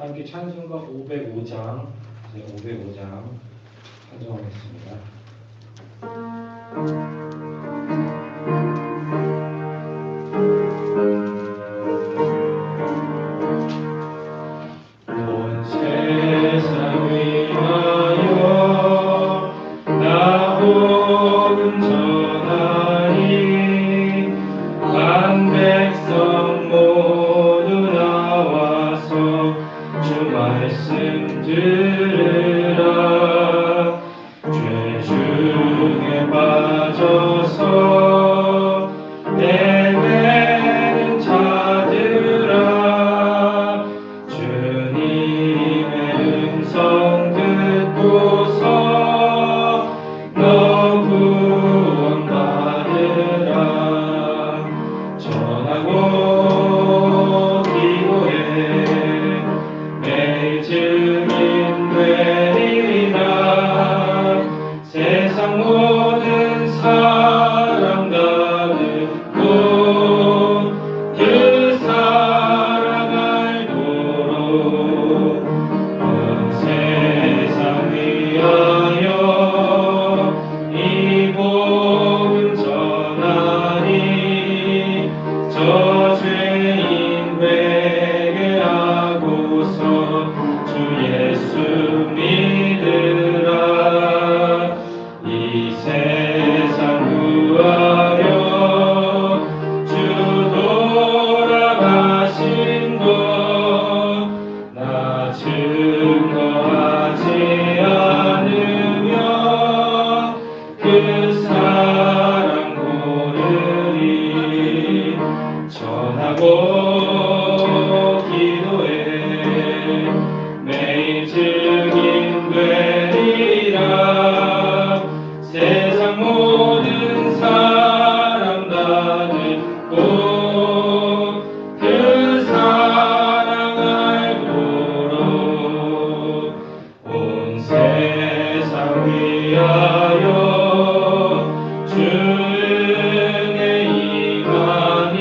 함께 찬송가 505장, 505장 찬송하겠습니다. 온 세상 위하여 나 복음 전하리. 만 백성 모두 나와서 주 말씀 들으라. 죄 중에 빠져서 헤매는 자들아, 주님의 음성 듣고서 너 구원받으라. 전하고 기도해 매일 증인 되리라. 세상 모든 사람 다 듣고 그 사랑 알도록 온 세상 위하여 이 복음 전하리. 저 죄인 회개하고서 주 예수 믿으라. 이 세상 구하려 주 돌아가신 것 나 증거하지 않으면 그 사랑 모르리. 전하고 기도해 매일 증인 되리라. 세상 모든 사람 다 듣고 그 사랑 알도록 온 세상 위하여 주의 임하니.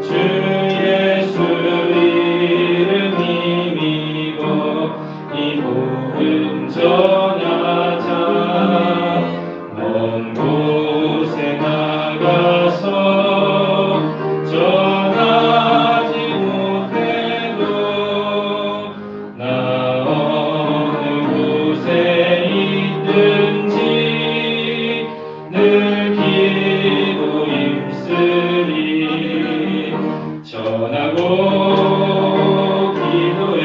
주 예수 이름 힘입어 이 복음 전하자. 먼 곳에 나가서 전하지 못해도 나 어느 곳에 있든지 늘 기도 힘쓰리. 전하고 기도해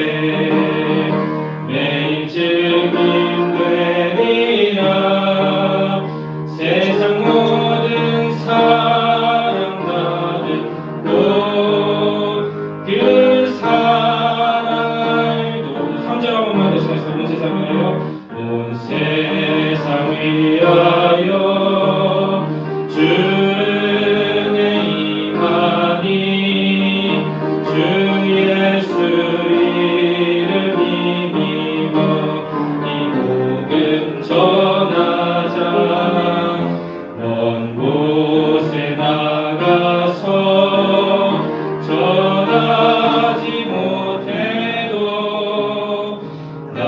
매일 증인 되리라. 세상 모든 사람 다 듣고 그 사랑 알도록. 3절 한 번만 되시겠어요? 온 세상 위하여 온 세상 위하여 주의 임하니. 주 예수 이름 힘입어 이 복음 전하자. 먼 곳에 나가서 전하지 못해도 나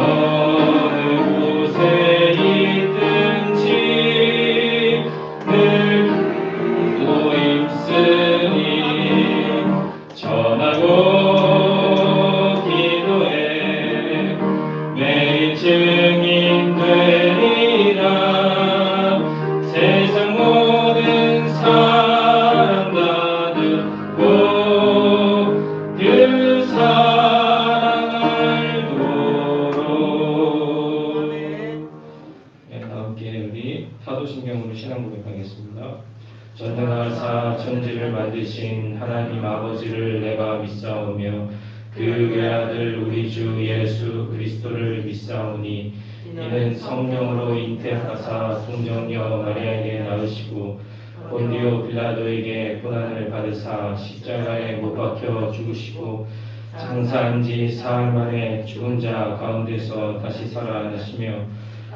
어느 곳에 있든지 늘 기도 힘쓰니. 전하고 기도해 매일 증인 되리라. 세상 모든 사람 다 듣고 그 사랑 알도록. 네, 다 함께 우리 사도신경으로 신앙 고백하겠습니다. 전능하사 천지를 만드신 하나님 아버지를 내가 믿사오며 그 외아들 우리 주 예수 그리스도를 믿사오니. 이는 성령으로 잉태하사 동정녀 마리아에게 낳으시고 본디오 빌라도에게 고난을 받으사 십자가에 못 박혀 죽으시고 장사한 지 사흘 만에 죽은 자 가운데서 다시 살아나시며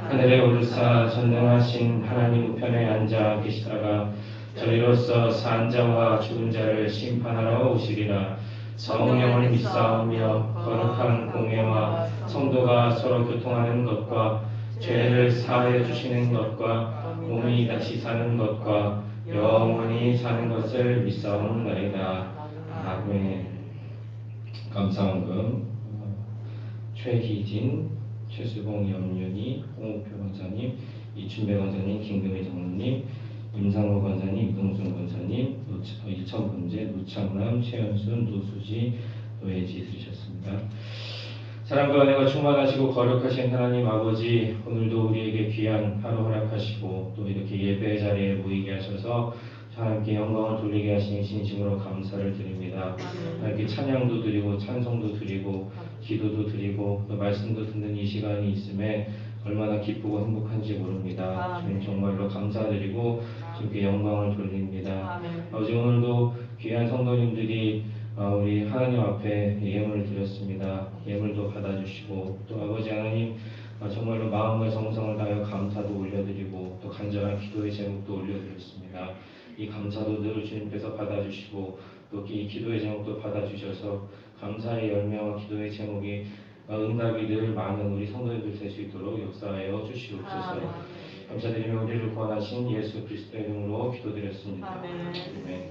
하늘에 오르사 전능하신 하나님 우편에 앉아 계시다가 저희로서 산 자와 죽은 자를 심판하러 오시리라. 성령을 믿사오며 거룩한 공회와 성도가 서로 교통하는 것과 죄를 사하여 주시는 것과 몸이 다시 사는 것과 영원히 사는 것을 믿사옵나이다. 아멘. 감사원금 최희진, 최수봉 염윤희, 홍옥표 권사님, 이춘배 권사님, 김금희 장로님, 임상호 권사님, 이동순 권사님, 일천범재, 노창남, 최현순, 노수지, 노예지 들으셨습니다. 사랑과 은혜가 충만하시고 거룩하신 하나님 아버지, 오늘도 우리에게 귀한 하루 허락하시고 또 이렇게 예배 자리에 모이게 하셔서 하나님께 영광을 돌리게 하시니 진심으로 감사를 드립니다. 하나님께 찬양도 드리고 찬송도 드리고 기도도 드리고 또 말씀도 듣는 이 시간이 있음에 얼마나 기쁘고 행복한지 모릅니다. 주님 정말로 감사드리고 주님께 영광을 돌립니다. 아버지, 오늘도 귀한 성도님들이 우리 하나님 앞에 예물을 드렸습니다. 예물도 받아주시고 또 아버지 하나님 정말로 마음과 정성을 다하여 감사도 올려드리고 또 간절한 기도의 제목도 올려드렸습니다. 이 감사도 늘 주님께서 받아주시고 또 이 기도의 제목도 받아주셔서 감사의 열매와 기도의 제목이 응답이 늘 많은 우리 성도님들 될 수 있도록 역사하여 주시옵소서. 감사드리며 우리를 구원하신 예수 그리스도의 이름으로 기도드렸습니다. 아멘.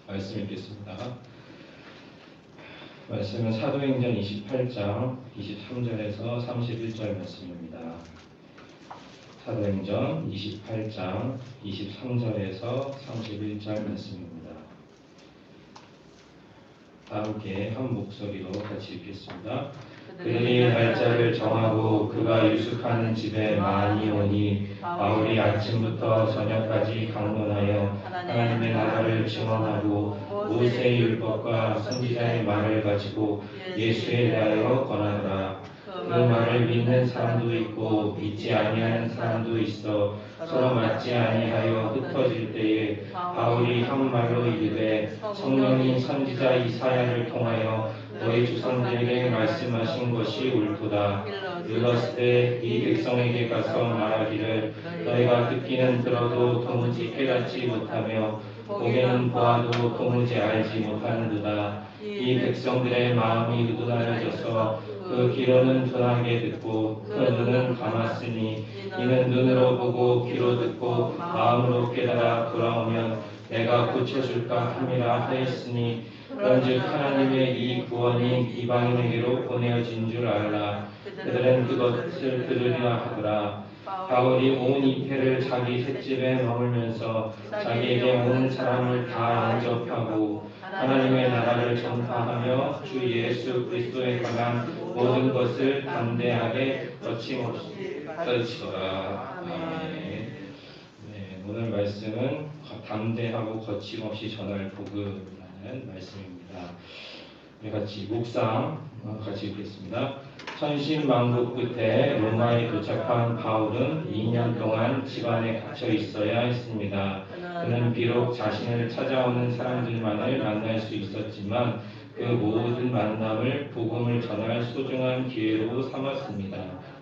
말씀 읽겠습니다. 말씀은 사도행전 28장 23절에서 31절 말씀입니다. 사도행전 28장 23절에서 31절 말씀입니다. 다 함께 한 목소리로 같이 읽겠습니다. 그들이 날짜를 정하고 그가 유숙하는 집에 많이 오니 바울이 아침부터 저녁까지 강론하여 하나님의 나라를 증언하고 모세의 율법과 선지자의 말을 가지고 예수에 대하여 권하더라. 그 말을 믿는 사람도 있고 믿지 아니하는 사람도 있어 서로 맞지 아니하여 흩어질 때에 바울이 한 말로 이르되 성령이 선지자 이사야를 통하여 너희 조상들에게 말씀하신 것이 옳도다. 일렀을 때 이 백성에게 가서 말하기를 너희가 듣기는 들어도 도무지 깨닫지 못하며 보기는 보아도 도무지 알지 못하는도다. 이 백성들의 마음이 의도하여져서 그 귀로는 둔하게 듣고 그 눈은 감았으니 이는 눈으로 보고 귀로 듣고 마음으로 깨달아 돌아오면 내가 고쳐줄까 함이라 하였으니 그런즉 하나님의 이 구원이 이방인에게로 보내어진 줄 알라. 그들은 그것을 들으리라 하더라. 바울이 온 이태를 자기 셋집에 머물면서 자기에게 오는 사람을 다 영접하고 하나님의 나라를 전파하며 주 예수 그리스도에 관한 모든 것을 담대하게 거침없이 가르치더라. 아멘. 네, 오늘 말씀은 담대하고 거침없이 전할 복음이라는 말씀입니다. 우리 같이 묵상 같이 읽겠습니다. 천신만고 끝에 로마에 도착한 바울은 2년 동안 집안에 갇혀 있어야 했습니다. 그는 비록 자신을 찾아오는 사람들만을 만날 수 있었지만 그 모든 만남을 복음을 전할 소중한 기회로 삼았습니다.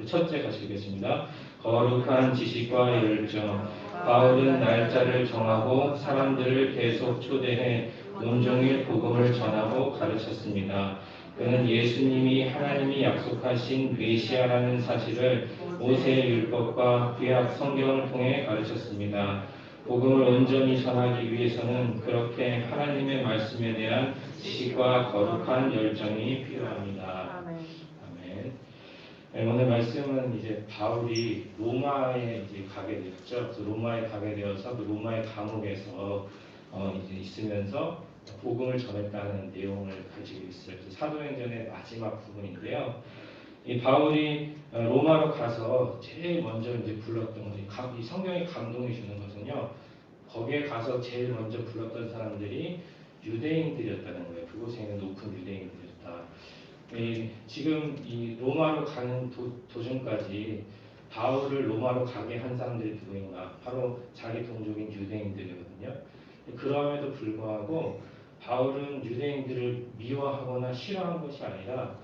첫째 같이 읽겠습니다. 거룩한 지식과 열정. 바울은 날짜를 정하고 사람들을 계속 초대해 온종일 복음을 전하고 가르쳤습니다. 그는 예수님이 하나님이 약속하신 메시아라는 사실을 모세의 율법과 구약 성경을 통해 가르쳤습니다. 복음을 온전히 전하기 위해서는 그렇게 하나님의 말씀에 대한 지식과 거룩한 열정이 필요합니다. 아멘. 네, 오늘 말씀은 이제 바울이 로마에 이제 가게 되었죠. 그래서 로마에 가게 되어서 그 로마의 감옥에서 이제 있으면서 복음을 전했다는 내용을 가지고 있어요. 사도행전의 마지막 부분인데요. 이 바울이 로마로 가서 제일 먼저 이제 불렀던 것이 이 성경이 감동이 주는 것은요. 거기에 가서 제일 먼저 불렀던 사람들이 유대인들이었다는 거예요. 그곳에 있는 높은 유대인들이었다. 지금 이 로마로 가는 도중까지 바울을 로마로 가게 한 사람들이 누구인가? 바로 자기 동족인 유대인들이거든요. 그럼에도 불구하고 바울은 유대인들을 미워하거나 싫어한 것이 아니라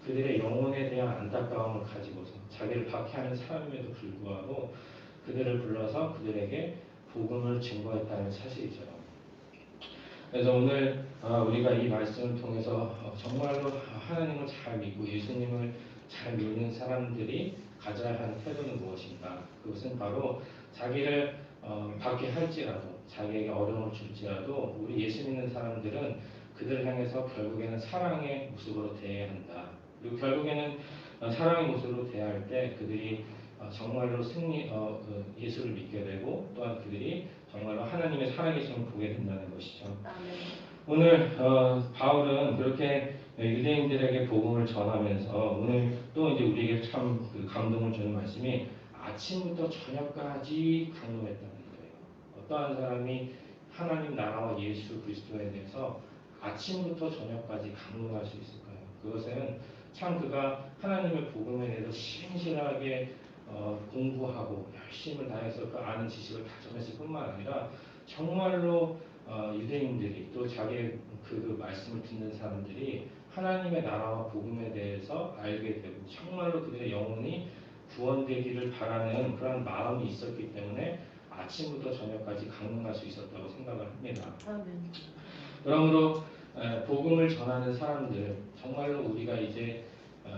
그들의 영혼에 대한 안타까움을 가지고서 자기를 박해하는 사람임에도 불구하고 그들을 불러서 그들에게 복음을 증거했다는 사실이죠. 그래서 오늘 우리가 이 말씀을 통해서 정말로 하나님을 잘 믿고 예수님을 잘 믿는 사람들이 가져야 하는 태도는 무엇인가? 그것은 바로 자기를 받게 할지라도 자기에게 어려움을 줄지라도 우리 예수 믿는 사람들은 그들을 향해서 결국에는 사랑의 모습으로 대해야 한다. 그리고 결국에는 사랑의 모습으로 대할 때 그들이 정말로 예수를 믿게 되고 또한 그들이 정말로 하나님의 살아계심을 보게 된다는 것이죠. 오늘 바울은 그렇게 유대인들에게 복음을 전하면서 오늘 또 이제 우리에게 참 감동을 주는 말씀이 아침부터 저녁까지 강론했다는 거예요. 어떠한 사람이 하나님 나라와 예수 그리스도에 대해서 아침부터 저녁까지 강론할 수 있을까요? 그것은 참 그가 하나님의 복음에 대해서 신실하게 공부하고 열심을 다해서 그 아는 지식을 다져냈을 뿐만 아니라 정말로 유대인들이 또 자기의 그 말씀을 듣는 사람들이 하나님의 나라와 복음에 대해서 알게 되고 정말로 그들의 영혼이 구원되기를 바라는 그런 마음이 있었기 때문에 아침부터 저녁까지 강론할 수 있었다고 생각을 합니다. 그러므로 복음을 전하는 사람들 정말로 우리가 이제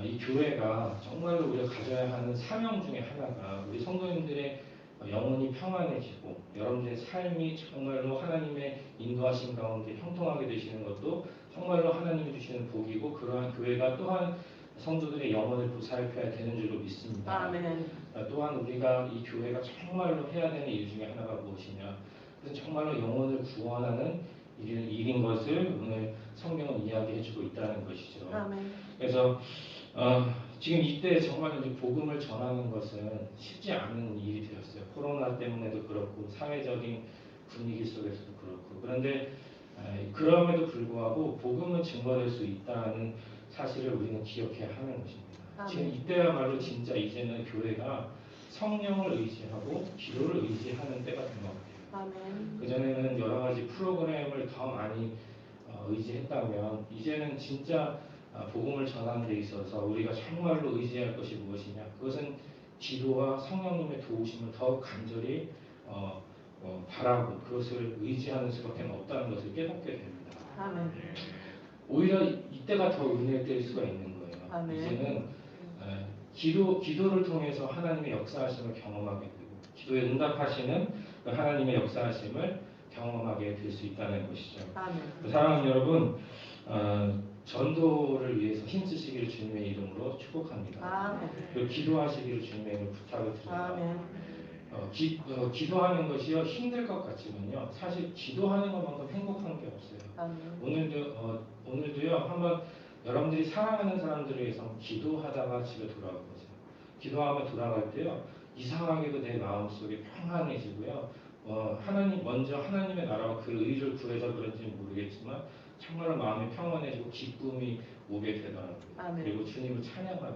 이 교회가 정말로 우리가 가져야 하는 사명 중에 하나가 우리 성도님들의 영혼이 평안해지고 여러분들의 삶이 정말로 하나님의 인도하심 가운데 형통하게 되시는 것도 정말로 하나님이 주시는 복이고 그러한 교회가 또한 성도들의 영혼을 보살펴야 되는 줄로 믿습니다. 아멘. 또한 우리가 이 교회가 정말로 해야 되는 일 중에 하나가 무엇이냐? 그래서 정말로 영혼을 구원하는 일인 것을 오늘 성경은 이야기해주고 있다는 것이죠. 아멘. 그래서 지금 이때 정말 이제 복음을 전하는 것은 쉽지 않은 일이 되었어요. 코로나 때문에도 그렇고 사회적인 분위기 속에서도 그렇고 그런데 그럼에도 불구하고 복음은 증거될 수 있다는 사실을 우리는 기억해야 하는 것입니다. 아멘. 지금 이때야말로 진짜 이제는 교회가 성령을 의지하고 기도를 의지하는 때가 된 것 같아요. 아멘. 그전에는 여러 가지 프로그램을 더 많이 의지했다면 이제는 진짜 복음을 전하는 데 있어서 우리가 정말로 의지할 것이 무엇이냐? 그것은 기도와 성령님의 도우심을 더욱 간절히 바라고 그것을 의지하는 수밖에 없다는 것을 깨닫게 됩니다. 아멘. 오히려 이때가 더 은혜의 때일 수가 있는 거예요. 아멘. 이제는 기도를 통해서 하나님의 역사하심을 경험하게 되고 기도에 응답하시는 그 하나님의 역사하심을 경험하게 될 수 있다는 것이죠. 아멘. 사랑하는 여러분, 전도를 위해서 힘쓰시기를 주님의 이름으로 축복합니다. 아멘. 그리고 기도하시기를 주님의 이름으로 부탁을 드립니다. 아멘. 기도하는 것이요 힘들 것 같지만요 사실 기도하는 것만큼 행복한 게 없어요. 아멘. 오늘도요 한번 여러분들이 사랑하는 사람들을 위해서 기도하다가 집에 돌아오세요. 기도하며 돌아갈 때요 이상하게도 내 마음속에 평안해지고요. 먼저 하나님의 나라와 그 의를 구해서 그런지 모르겠지만 정말로 마음이 평안해지고 기쁨이 오게 되더라고요. 아멘. 그리고 주님을 찬양하게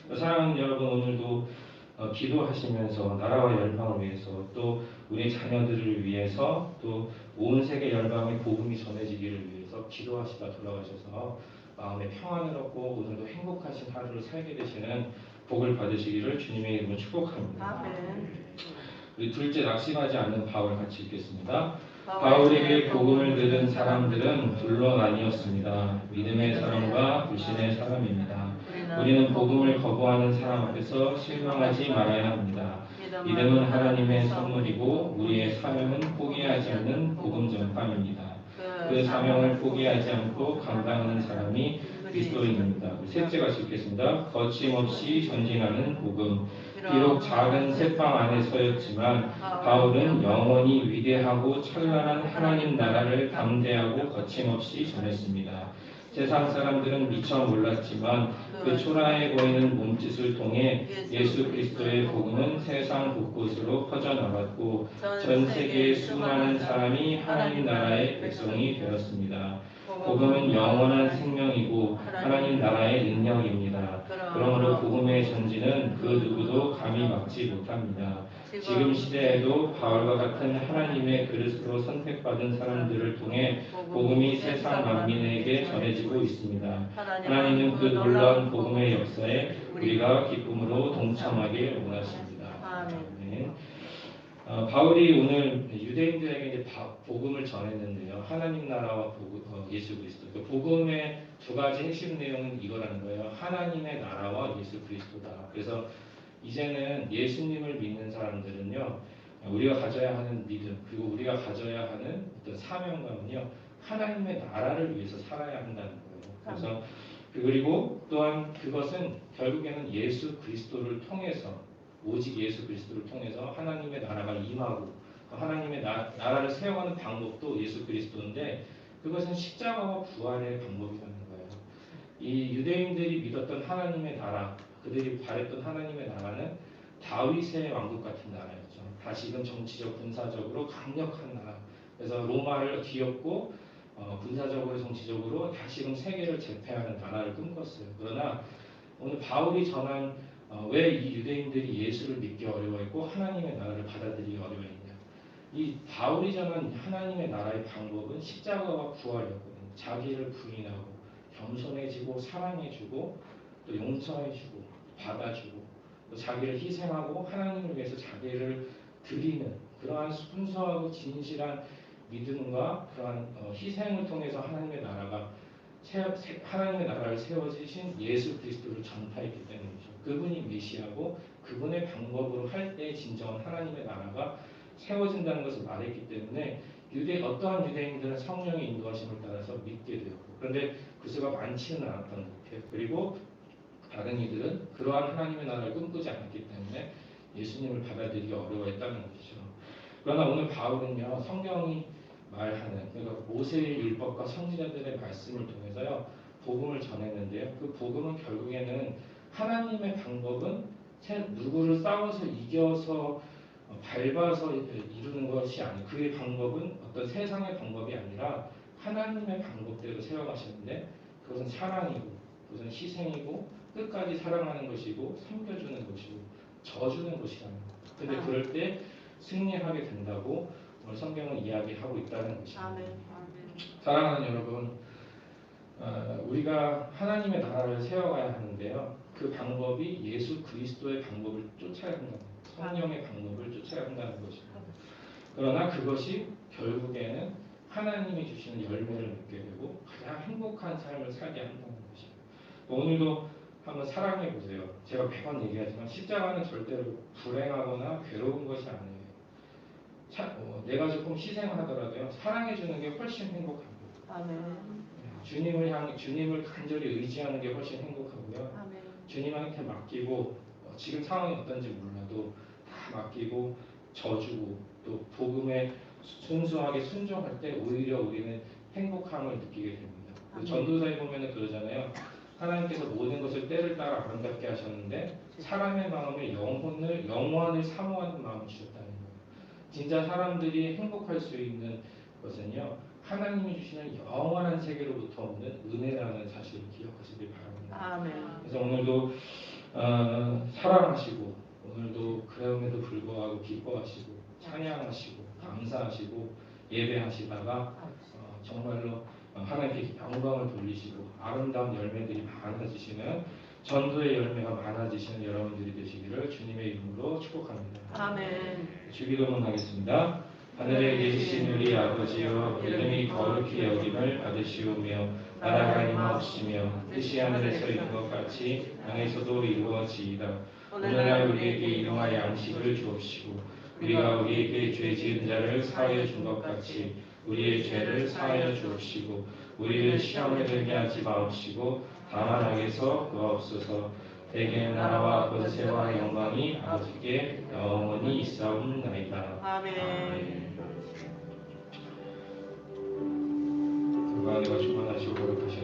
되고요. 사랑하는 여러분 오늘도 기도하시면서 나라와 열방을 위해서 또 우리 자녀들을 위해서 또 온 세계 열방의 복음이 전해지기를 위해서 기도하시다 돌아가셔서 마음의 평안을 얻고 오늘도 행복하신 하루를 살게 되시는 복을 받으시기를 주님의 이름으로 축복합니다. 아멘. 우리 둘째 낙심하지 않는 바울 같이 읽겠습니다. 바울에게 복음을 들은 사람들은 둘로 나뉘었습니다. 믿음의 사람과 불신의 사람입니다. 우리는 복음을 거부하는 사람 앞에서 실망하지 말아야 합니다. 믿음은 하나님의 선물이고 우리의 사명은 포기하지 않는 복음 전파입니다. 그 사명을 포기하지 않고 감당하는 사람이 그리스도인입니다. 셋째가 읽겠습니다. 거침없이 전진하는 복음. 비록 작은 새방 안에서였지만 바울은 영원히 위대하고 찬란한 하나님 나라를 담대하고 거침없이 전했습니다. 세상 사람들은 미처 몰랐지만 그 초라해 보이는 몸짓을 통해 예수 그리스도의 복음은 세상 곳곳으로 퍼져나갔고 전 세계의 수많은 사람이 하나님 나라의 백성이 되었습니다. 복음은 영원한 생명이고 하나님 나라의 능력입니다. 그러므로 복음의 전진은 그 누구도 감히 막지 못합니다. 지금 시대에도 바울과 같은 하나님의 그릇으로 선택받은 사람들을 통해 복음이 세상 만민에게 전해지고 있습니다. 하나님은 그 놀라운 복음의 역사에 우리가 기쁨으로 동참하길 원하십니다. 아멘. 바울이 오늘 유대인들에게 이제 복음을 전했는데요. 하나님 나라와 예수 그리스도. 그 복음의 두 가지 핵심 내용은 이거라는 거예요. 하나님의 나라와 예수 그리스도다. 그래서 이제는 예수님을 믿는 사람들은요, 우리가 가져야 하는 믿음, 그리고 우리가 가져야 하는 어떤 사명감은요, 하나님의 나라를 위해서 살아야 한다는 거예요. 그래서 그리고 또한 그것은 결국에는 예수 그리스도를 통해서, 오직 예수 그리스도를 통해서 하나님의 나라가 임하고 하나님의 나라를 세워가는 방법도 예수 그리스도인데, 그것은 십자가와 부활의 방법이라는 거예요. 이 유대인들이 믿었던 하나님의 나라, 그들이 바랬던 하나님의 나라는 다윗의 왕국 같은 나라였죠. 다시금 정치적, 군사적으로 강력한 나라. 그래서 로마를 뒤엎고 군사적으로, 정치적으로 다시금 세계를 제패하는 나라를 꿈꿨어요. 그러나 오늘 바울이 전한 왜 이 유대인들이 예수를 믿기 어려워했고 하나님의 나라를 받아들이기 어려워했냐. 이 바울이 전한 하나님의 나라의 방법은 십자가와 부활이었거든요. 자기를 부인하고 겸손해지고 사랑해주고 또 용서해주고 받아주고 또 자기를 희생하고 하나님을 위해서 자기를 드리는 그러한 순수하고 진실한 믿음과 그러한 희생을 통해서 하나님의 나라를 세워지신 예수 그리스도를 전파했기 때문이죠. 그분이 메시아고 그분의 방법으로 할 때 진정한 하나님의 나라가 세워진다는 것을 말했기 때문에 어떠한 유대인들은 성령의 인도하심을 따라서 믿게 되었고, 그런데 그 수가 많지는 않았던 것 같아요. 그리고 다른 이들은 그러한 하나님의 나라를 꿈꾸지 않았기 때문에 예수님을 받아들이기 어려워했다는 것이죠. 그러나 오늘 바울은요, 성경이 말하는, 그러니까 모세의 율법과 선지자들의 말씀을 통해서요 복음을 전했는데요. 그 복음은 결국에는 하나님의 방법은 누구를 싸워서 이겨서 밟아서 이루는 것이 아니고, 그의 방법은 어떤 세상의 방법이 아니라 하나님의 방법대로 세워가셨는데, 그것은 사랑이고 그것은 희생이고 끝까지 사랑하는 것이고 섬겨주는 것이고 져주는 것이라는 거예요. 근데 그럴 때 승리하게 된다고 오늘 성경은 이야기하고 있다는 것입니다. 사랑하는 여러분, 우리가 하나님의 나라를 세워가야 하는데요. 그 방법이 예수 그리스도의 방법을 쫓아야 한다는 거예요. 성령의 방법을 쫓아야 한다는 것입니다. 그러나 그것이 결국에는 하나님이 주시는 열매를 맺게 되고 가장 행복한 삶을 살게 한다는 것이에요. 오늘도 한번 사랑해 보세요. 제가 매번 얘기하지만 십자가는 절대로 불행하거나 괴로운 것이 아니에요. 내가 조금 희생하더라도요, 사랑해 주는 게 훨씬 행복합니다. 주님을 간절히 의지하는 게 훨씬 행복하고요. 주님한테 맡기고 지금 상황이 어떤지 몰라도 다 맡기고 져주고 또 복음에 순수하게 순종할 때 오히려 우리는 행복함을 느끼게 됩니다. 전도서에 보면 그러잖아요. 하나님께서 모든 것을 때를 따라 아름답게 하셨는데 사람의 마음에 영원을 사모하는 마음을 주셨다는 거예요. 진짜 사람들이 행복할 수 있는 것은요, 하나님이 주시는 영원한 세계로부터 오는 은혜라는 사실을 기억하시길 바랍니다. 그래서 오늘도 사랑하시고, 오늘도 그럼에도 불구하고 기뻐하시고 찬양하시고 감사하시고 예배하시다가 정말로 하나님께 영광을 돌리시고 아름다운 열매들이 많아지시는, 전도의 열매가 많아지시는 여러분들이 되시기를 주님의 이름으로 축복합니다. 주기도문하겠습니다. 하늘에 계신 우리 아버지여, 이름이 거룩히 여김을 받으시오며 나라가 임하옵시며 뜻이 하늘에서 이룬 것 같이 땅에서도 이루어지이다. 오늘날 우리에게 일용할 양식을 주옵시고, 우리가 우리에게 죄 지은 자를 사하여 준 것 같이 우리의 죄를 사하여 주옵시고, 우리를 시험에 들게 하지 마옵시고 다만 악에서 구하옵소서. 대개 나라와 권세와 영광이 아버지께 영원히 있사옵나이다. 그 안에가 충만하시고 거룩하시고